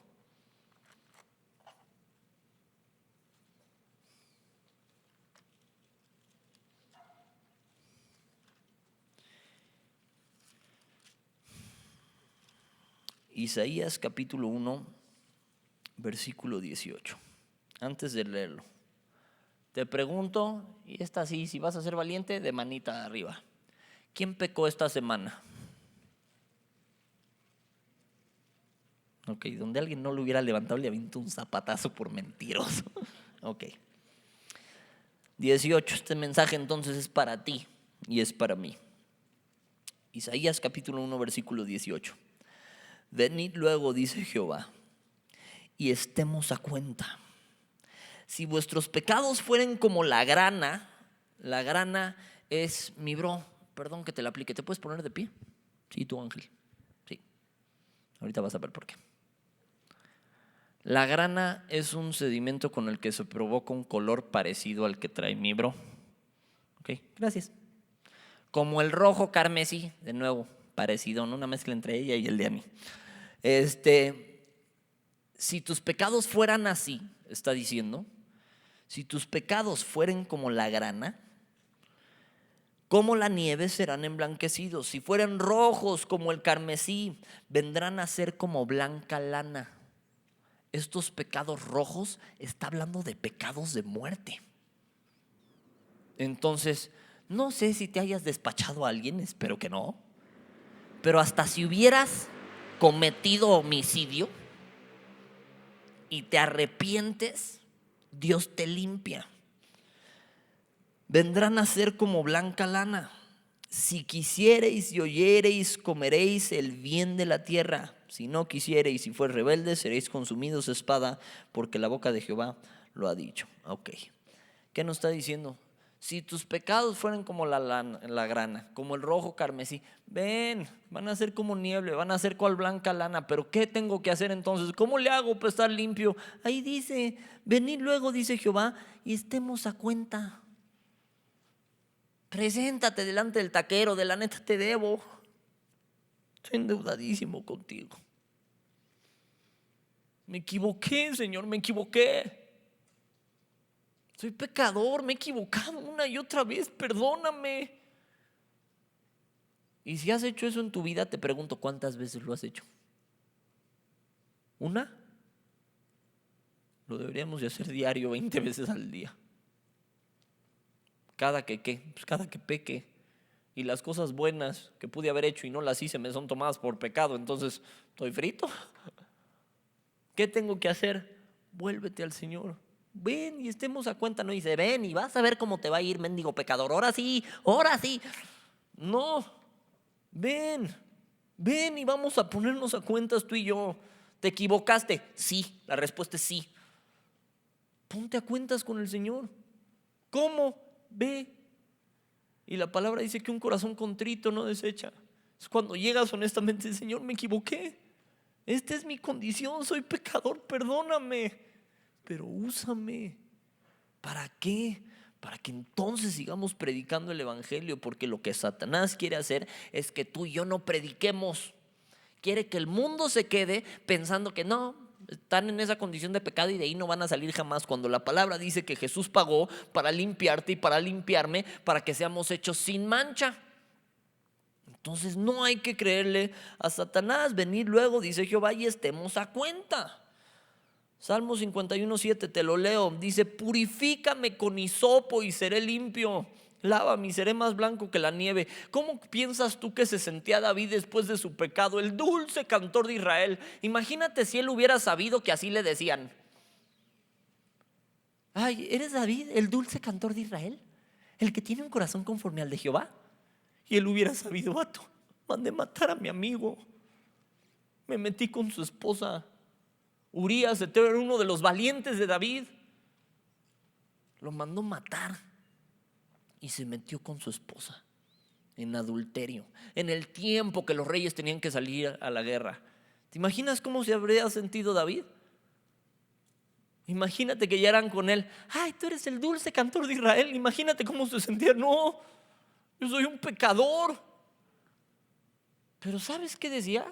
Isaías capítulo 1, versículo 18. Antes de leerlo, te pregunto, y esta sí, si vas a ser valiente, de manita arriba. ¿Quién pecó esta semana? Ok, donde alguien no lo hubiera levantado, le aviento un zapatazo por mentiroso. Ok. 18, este mensaje entonces es para ti y es para mí. Isaías capítulo 1, versículo 18. Venid luego, dice Jehová, y estemos a cuenta. Si vuestros pecados fueren como la grana es mi bro. Perdón que te la aplique. ¿Te puedes poner de pie? Sí, tú, Ángel. Sí. Ahorita vas a ver por qué. La grana es un sedimento con el que se provoca un color parecido al que trae mi bro. Ok, gracias. Como el rojo carmesí, de nuevo, parecido, ¿no? Una mezcla entre ella y el de a mí. Si tus pecados fueran así, está diciendo, si tus pecados fueren como la grana, como la nieve serán emblanquecidos. Si fueran rojos como el carmesí, vendrán a ser como blanca lana. Estos pecados rojos está hablando de pecados de muerte. Entonces, no sé si te hayas despachado a alguien, espero que no, pero hasta si hubieras cometido homicidio y te arrepientes, Dios te limpia. Vendrán a ser como blanca lana. Si quisiereis y oyereis, comeréis el bien de la tierra. Si no quisiereis y fueres rebeldes, seréis consumidos a espada, porque la boca de Jehová lo ha dicho. Ok. ¿Qué nos está diciendo? Si tus pecados fueran como la grana, como el rojo carmesí, ven, van a ser como nieve, van a ser cual blanca lana. Pero ¿qué tengo que hacer entonces? ¿Cómo le hago para estar limpio? Ahí dice, venid luego, dice Jehová, y estemos a cuenta. Preséntate delante del taquero, de la neta te debo. Estoy endeudadísimo contigo. Me equivoqué, Señor, me equivoqué. Soy pecador, me he equivocado una y otra vez, perdóname. Y si has hecho eso en tu vida, te pregunto, ¿cuántas veces lo has hecho? ¿Una? Lo deberíamos de hacer diario, 20 veces al día. Cada que pues cada que peque. Y las cosas buenas que pude haber hecho y no las hice me son tomadas por pecado. Entonces, ¿estoy frito? ¿Qué tengo que hacer? Vuélvete al Señor. Ven y estemos a cuenta. No dice, ven y vas a ver cómo te va a ir, mendigo pecador. Ahora sí, ahora sí. No, ven y vamos a ponernos a cuentas tú y yo. ¿Te equivocaste? Sí, la respuesta es sí. Ponte a cuentas con el Señor. ¿Cómo? Ve. Y la palabra dice que un corazón contrito no desecha. Es cuando llegas honestamente, Señor, me equivoqué. Esta es mi condición, soy pecador, perdóname. Pero úsame. ¿Para qué? Para que entonces sigamos predicando el evangelio, porque lo que Satanás quiere hacer es que tú y yo no prediquemos. Quiere que el mundo se quede pensando que no, están en esa condición de pecado y de ahí no van a salir jamás, cuando la palabra dice que Jesús pagó para limpiarte y para limpiarme, para que seamos hechos sin mancha. Entonces no hay que creerle a Satanás. Venid luego, dice Jehová, y estemos a cuenta. Salmo 51:7, te lo leo, dice: purifícame con hisopo y seré limpio, lávame y seré más blanco que la nieve. ¿Cómo piensas tú que se sentía David después de su pecado? El dulce cantor de Israel. Imagínate si él hubiera sabido que así le decían: ay, ¿eres David, el dulce cantor de Israel? El que tiene un corazón conforme al de Jehová. Y él hubiera sabido: vato, mandé matar a mi amigo, me metí con su esposa. Urías era uno de los valientes de David, lo mandó matar y se metió con su esposa en adulterio, en el tiempo que los reyes tenían que salir a la guerra. ¿Te imaginas cómo se habría sentido David? Imagínate que ya eran con él: ay, tú eres el dulce cantor de Israel. Imagínate cómo se sentía. No, yo soy un pecador. Pero ¿sabes qué decía?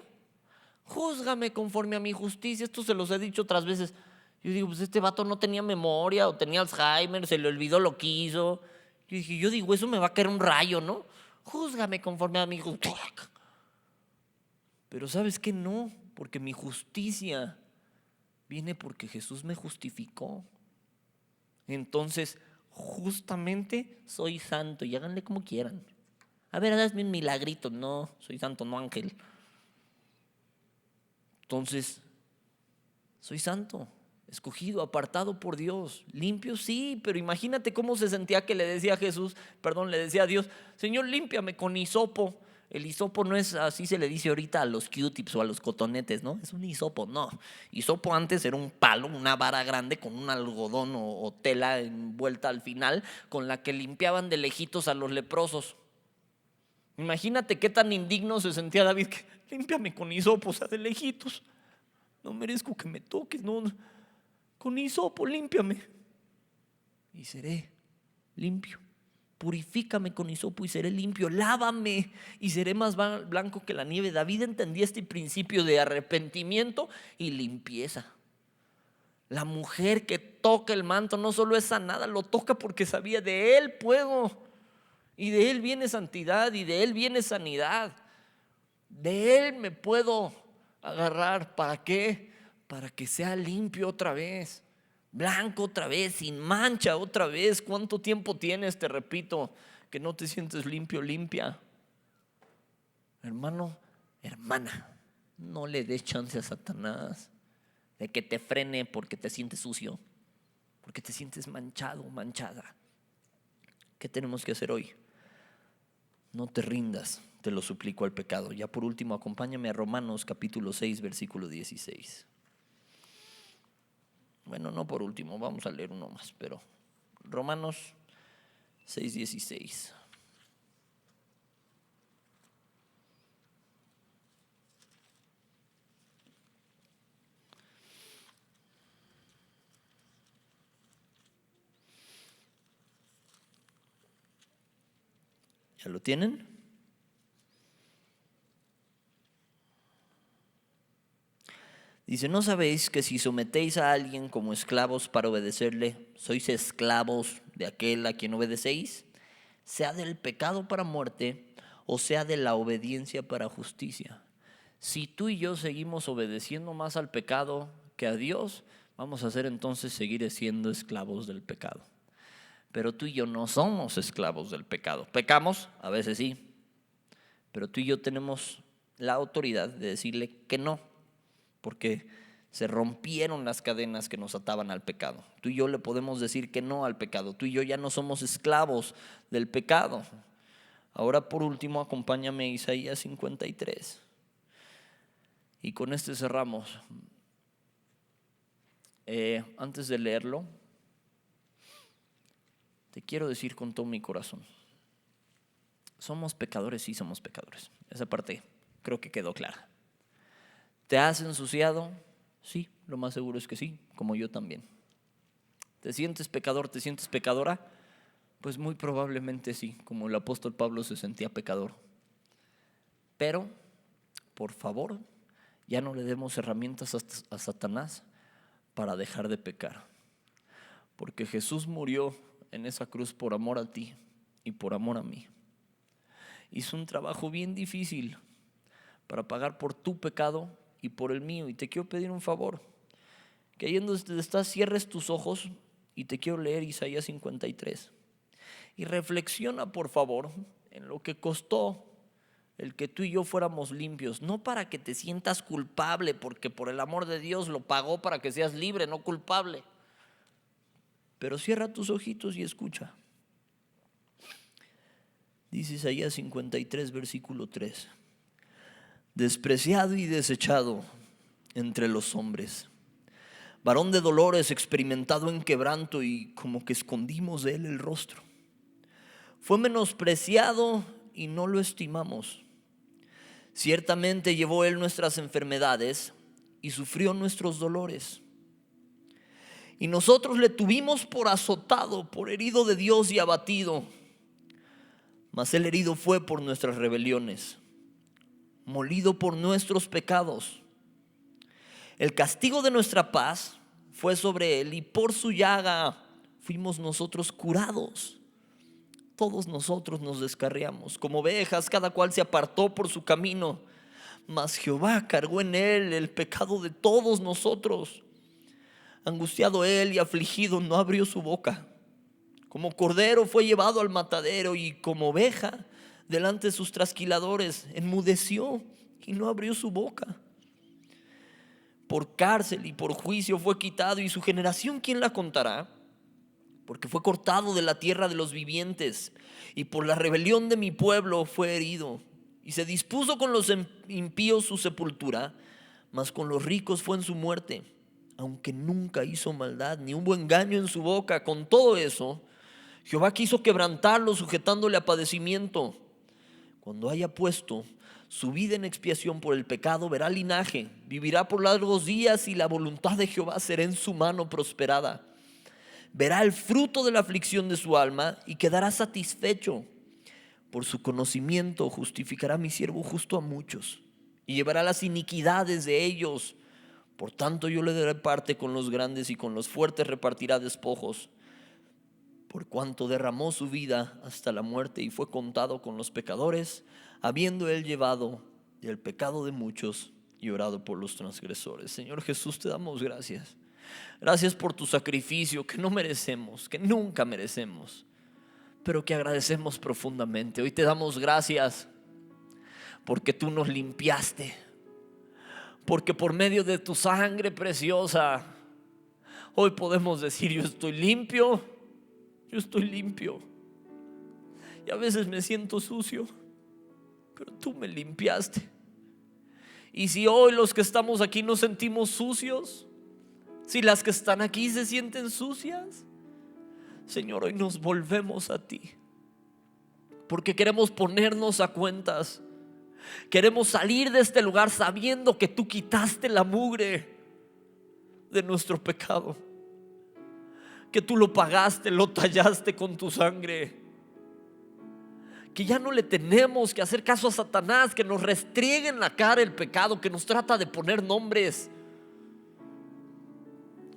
Júzgame conforme a mi justicia. Esto se los he dicho otras veces. Yo digo, pues este vato no tenía memoria o tenía Alzheimer, se le olvidó lo que hizo. Yo digo, eso me va a caer un rayo, ¿no? Júzgame conforme a mi justicia. Pero ¿sabes qué? No, porque mi justicia viene porque Jesús me justificó. Entonces, justamente soy santo, y háganle como quieran. A ver, hazme un milagrito. No, soy santo, no ángel. Entonces, soy santo, escogido, apartado por Dios, limpio, sí, pero imagínate cómo se sentía que le decía a Jesús, le decía a Dios: Señor, límpiame con hisopo. El hisopo no es así, se le dice ahorita a los Q-tips o a los cotonetes, ¿no? Es un hisopo, no. Hisopo antes era un palo, una vara grande con un algodón o tela envuelta al final, con la que limpiaban de lejitos a los leprosos. Imagínate qué tan indigno se sentía David, que límpiame con hisopo, o sea, de lejitos. No merezco que me toques, no. Con hisopo, límpiame y seré limpio. Purifícame con hisopo y seré limpio. Lávame y seré más blanco que la nieve. David entendía este principio de arrepentimiento y limpieza. La mujer que toca el manto no solo es sanada, lo toca porque sabía: de él puedo, y de él viene santidad, y de él viene sanidad. De él me puedo agarrar. ¿Para qué? Para que sea limpio otra vez, blanco otra vez, sin mancha otra vez. ¿Cuánto tiempo tienes, te repito, que no te sientes limpio, limpia? Hermano, hermana, no le des chance a Satanás de que te frene porque te sientes sucio, porque te sientes manchado, manchada. ¿Qué tenemos que hacer hoy? No te rindas, te lo suplico, al pecado. Ya por último, acompáñame a Romanos capítulo 6, versículo 16. Bueno, no por último, vamos a leer uno más, pero Romanos 6, 16. ¿Ya lo tienen? Dice: ¿no sabéis que si sometéis a alguien como esclavos para obedecerle, sois esclavos de aquel a quien obedecéis, sea del pecado para muerte o sea de la obediencia para justicia? Si tú y yo seguimos obedeciendo más al pecado que a Dios, vamos a ser entonces seguir siendo esclavos del pecado. Pero tú y yo no somos esclavos del pecado. Pecamos, a veces sí, pero tú y yo tenemos la autoridad de decirle que no, porque se rompieron las cadenas que nos ataban al pecado. Tú y yo le podemos decir que no al pecado. Tú y yo ya no somos esclavos del pecado. Ahora, por último, acompáñame a Isaías 53. Y con este cerramos. Antes de leerlo, te quiero decir con todo mi corazón: somos pecadores, sí somos pecadores. Esa parte creo que quedó clara. ¿Te has ensuciado? Sí, lo más seguro es que sí, como yo también. ¿Te sientes pecador, te sientes pecadora? Pues muy probablemente sí, como el apóstol Pablo se sentía pecador. Pero, por favor, ya no le demos herramientas a Satanás para dejar de pecar. Porque Jesús murió en esa cruz por amor a ti y por amor a mí. Hizo un trabajo bien difícil para pagar por tu pecado y por el mío. Y te quiero pedir un favor: que ahí en donde estás cierres tus ojos y te quiero leer Isaías 53. Y reflexiona, por favor, en lo que costó el que tú y yo fuéramos limpios, no para que te sientas culpable, porque por el amor de Dios lo pagó para que seas libre, no culpable. Pero cierra tus ojitos y escucha. Dice Isaías 53, versículo 3. Despreciado y desechado entre los hombres, varón de dolores, experimentado en quebranto, y como que escondimos de él el rostro. Fue menospreciado y no lo estimamos. Ciertamente llevó él nuestras enfermedades y sufrió nuestros dolores. Y nosotros le tuvimos por azotado, por herido de Dios y abatido. Mas él herido fue por nuestras rebeliones, molido por nuestros pecados. El castigo de nuestra paz fue sobre él, y por su llaga fuimos nosotros curados. Todos nosotros nos descarriamos, como ovejas, cada cual se apartó por su camino. Mas Jehová cargó en él el pecado de todos nosotros. Angustiado él y afligido, no abrió su boca. Como cordero fue llevado al matadero, y como oveja delante de sus trasquiladores enmudeció y no abrió su boca. Por cárcel y por juicio fue quitado, y su generación ¿quién la contará? Porque fue cortado de la tierra de los vivientes, y por la rebelión de mi pueblo fue herido. Y se dispuso con los impíos su sepultura, mas con los ricos fue en su muerte, aunque nunca hizo maldad, ni hubo engaño en su boca. Con todo eso, Jehová quiso quebrantarlo, sujetándole a padecimiento. Cuando haya puesto su vida en expiación por el pecado, verá linaje, vivirá por largos días, y la voluntad de Jehová será en su mano prosperada. Verá el fruto de la aflicción de su alma y quedará satisfecho. Por su conocimiento justificará mi siervo justo a muchos, y llevará las iniquidades de ellos. Por tanto yo le daré parte con los grandes, y con los fuertes repartirá despojos. Por cuanto derramó su vida hasta la muerte y fue contado con los pecadores, habiendo él llevado el pecado de muchos y orado por los transgresores. Señor Jesús, te damos gracias. Gracias por tu sacrificio que no merecemos, que nunca merecemos, pero que agradecemos profundamente. Hoy te damos gracias porque tú nos limpiaste, porque por medio de tu sangre preciosa hoy podemos decir: yo estoy limpio, yo estoy limpio. Y a veces me siento sucio, pero tú me limpiaste. Y si hoy los que estamos aquí nos sentimos sucios, si las que están aquí se sienten sucias, Señor, hoy nos volvemos a ti, porque queremos ponernos a cuentas. Queremos salir de este lugar sabiendo que tú quitaste la mugre de nuestro pecado, que tú lo pagaste, lo tallaste con tu sangre, que ya no le tenemos que hacer caso a Satanás, que nos restriegue en la cara el pecado, que nos trata de poner nombres,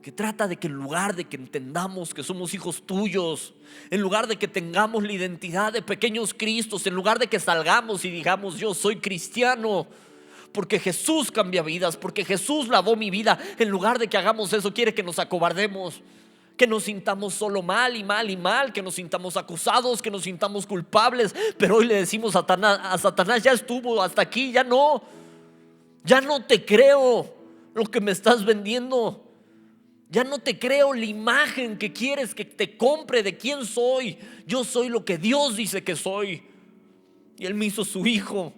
que trata de que en lugar de que entendamos que somos hijos tuyos, en lugar de que tengamos la identidad de pequeños Cristos, en lugar de que salgamos y digamos: yo soy cristiano porque Jesús cambia vidas, porque Jesús lavó mi vida, en lugar de que hagamos eso, quiere que nos acobardemos, que nos sintamos solo mal y mal y mal, que nos sintamos acusados, que nos sintamos culpables. Pero hoy le decimos a Satanás: ya estuvo, hasta aquí, ya no te creo lo que me estás vendiendo. Ya no te creo la imagen que quieres que te compre de quién soy. Yo soy lo que Dios dice que soy, y Él me hizo su hijo.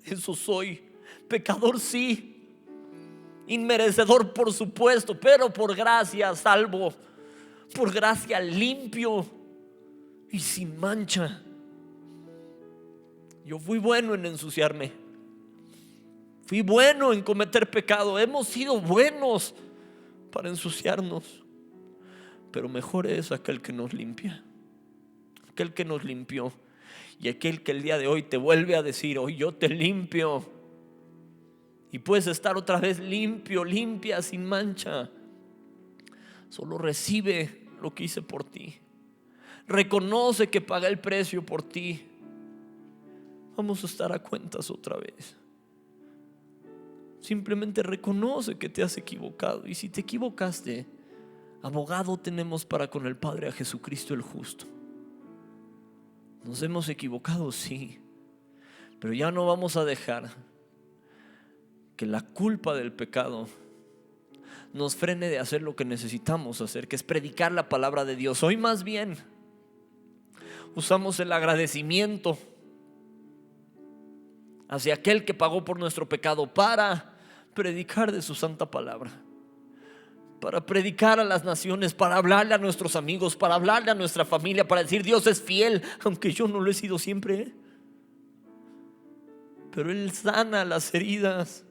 Eso soy. Pecador sí, inmerecedor por supuesto, pero por gracia salvo, por gracia limpio y sin mancha. Yo fui bueno en ensuciarme, fui bueno en cometer pecado. Hemos sido buenos para ensuciarnos, pero mejor es aquel que nos limpia, aquel que nos limpió, y aquel que el día de hoy te vuelve a decir: hoy yo te limpio, y puedes estar otra vez limpio, limpia, sin mancha. Solo recibe lo que hice por ti, reconoce que pagué el precio por ti. Vamos a estar a cuentas otra vez. Simplemente reconoce que te has equivocado. Y si te equivocaste, abogado tenemos para con el Padre, a Jesucristo el justo. Nos hemos equivocado, sí, pero ya no vamos a dejar que la culpa del pecado nos frene de hacer lo que necesitamos hacer, que es predicar la palabra de Dios. Hoy más bien usamos el agradecimiento hacia aquel que pagó por nuestro pecado para predicar de su santa palabra, para predicar a las naciones, para hablarle a nuestros amigos, para hablarle a nuestra familia, para decir: Dios es fiel, aunque yo no lo he sido siempre, pero Él sana las heridas.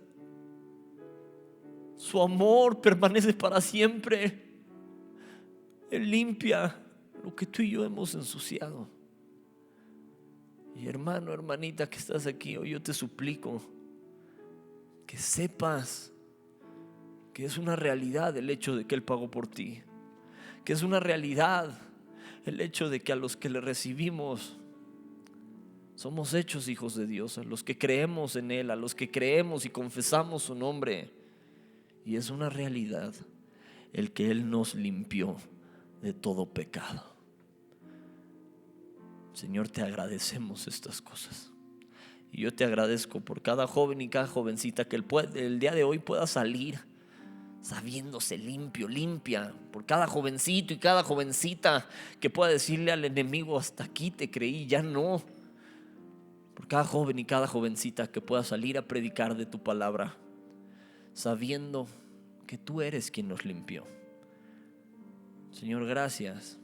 Su amor permanece para siempre. Él limpia lo que tú y yo hemos ensuciado. Y hermano, hermanita que estás aquí hoy, yo te suplico que sepas que es una realidad el hecho de que Él pagó por ti, que es una realidad el hecho de que a los que le recibimos somos hechos hijos de Dios, a los que creemos en Él, a los que creemos y confesamos su nombre. Y es una realidad el que Él nos limpió de todo pecado. Señor, te agradecemos estas cosas. Y yo te agradezco por cada joven y cada jovencita que el día de hoy pueda salir sabiéndose limpio, limpia. Por cada jovencito y cada jovencita que pueda decirle al enemigo: hasta aquí te creí, ya no. Por cada joven y cada jovencita que pueda salir a predicar de tu palabra, sabiendo que tú eres quien nos limpió. Señor, gracias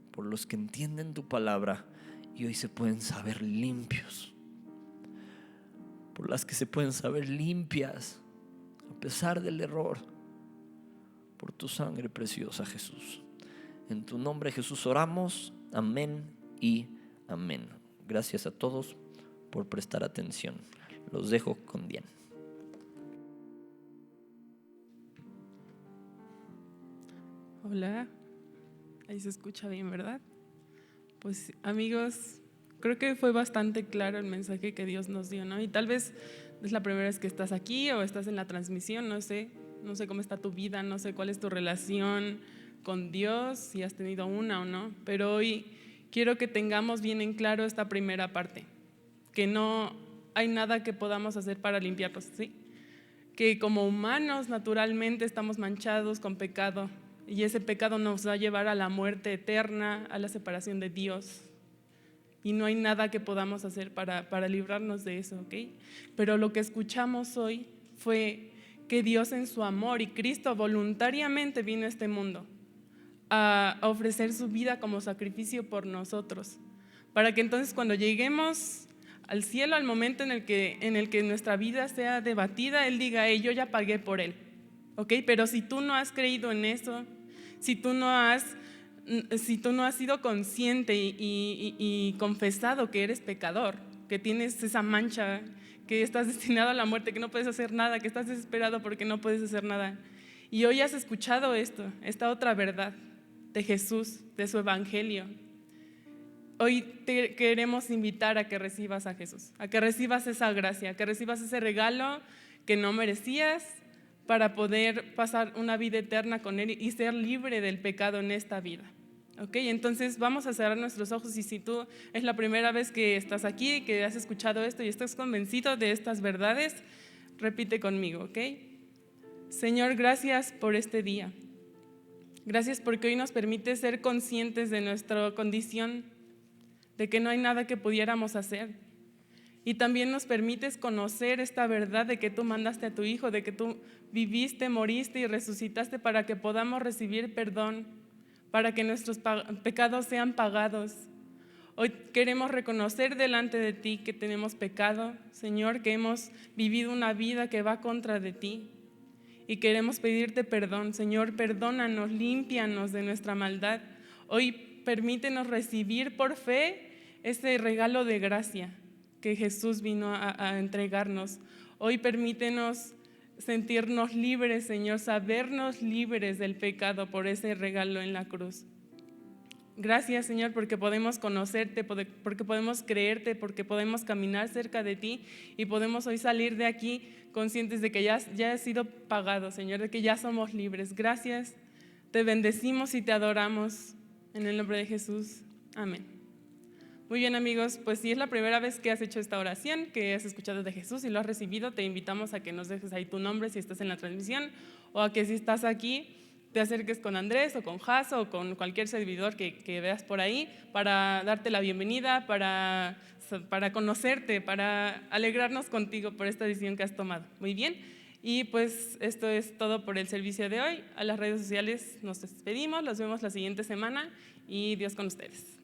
por los que entienden tu palabra y hoy se pueden saber limpios, por las que se pueden saber limpias a pesar del error, por tu sangre preciosa, Jesús. En tu nombre, Jesús, oramos. Amén y amén. Gracias a todos por prestar atención. Los dejo con Diana. Hola, ahí se escucha bien, ¿verdad? Pues amigos, creo que fue bastante claro el mensaje que Dios nos dio, ¿no? Y tal vez es la primera vez que estás aquí o estás en la transmisión, no sé cómo está tu vida, no sé cuál es tu relación con Dios, si has tenido una o no, pero hoy quiero que tengamos bien en claro esta primera parte, que no hay nada que podamos hacer para limpiarlos, ¿sí? Que como humanos naturalmente estamos manchados con pecado. Y ese pecado nos va a llevar a la muerte eterna, a la separación de Dios. Y no hay nada que podamos hacer para librarnos de eso, ¿ok? Pero lo que escuchamos hoy fue que Dios en su amor y Cristo voluntariamente vino a este mundo a ofrecer su vida como sacrificio por nosotros. Para que entonces cuando lleguemos al cielo, al momento en el que nuestra vida sea debatida, Él diga: hey, yo ya pagué por Él, ¿ok? Pero si tú no has creído en eso, si tú no has sido consciente y confesado que eres pecador, que tienes esa mancha, que estás destinado a la muerte, que no puedes hacer nada, que estás desesperado porque no puedes hacer nada, y hoy has escuchado esta otra verdad de Jesús, de su evangelio, hoy te queremos invitar a que recibas a Jesús, a que recibas esa gracia, a que recibas ese regalo que no merecías, para poder pasar una vida eterna con Él y ser libre del pecado en esta vida. ¿Ok? Entonces vamos a cerrar nuestros ojos, y si tú es la primera vez que estás aquí, que has escuchado esto y estás convencido de estas verdades, repite conmigo, ¿ok? Señor, gracias por este día. Gracias porque hoy nos permite ser conscientes de nuestra condición, de que no hay nada que pudiéramos hacer. Y también nos permites conocer esta verdad de que tú mandaste a tu Hijo, de que tú viviste, moriste y resucitaste para que podamos recibir perdón, para que nuestros pecados sean pagados. Hoy queremos reconocer delante de ti que tenemos pecado, Señor, que hemos vivido una vida que va contra de ti. Y queremos pedirte perdón, Señor, perdónanos, límpianos de nuestra maldad. Hoy permítenos recibir por fe este regalo de gracia que Jesús vino a entregarnos. Hoy permítenos sentirnos libres, Señor, sabernos libres del pecado por ese regalo en la cruz. Gracias, Señor, porque podemos conocerte, porque podemos creerte, porque podemos caminar cerca de ti y podemos hoy salir de aquí conscientes de que ya ha sido pagado, Señor, de que ya somos libres. Gracias, te bendecimos y te adoramos en el nombre de Jesús. Amén. Muy bien, amigos, pues si es la primera vez que has hecho esta oración, que has escuchado de Jesús y lo has recibido, te invitamos a que nos dejes ahí tu nombre si estás en la transmisión, o a que si estás aquí te acerques con Andrés o con Jaso o con cualquier servidor que veas por ahí para darte la bienvenida, para conocerte, para alegrarnos contigo por esta decisión que has tomado. Muy bien, y pues esto es todo por el servicio de hoy. A las redes sociales nos despedimos, los vemos la siguiente semana y Dios con ustedes.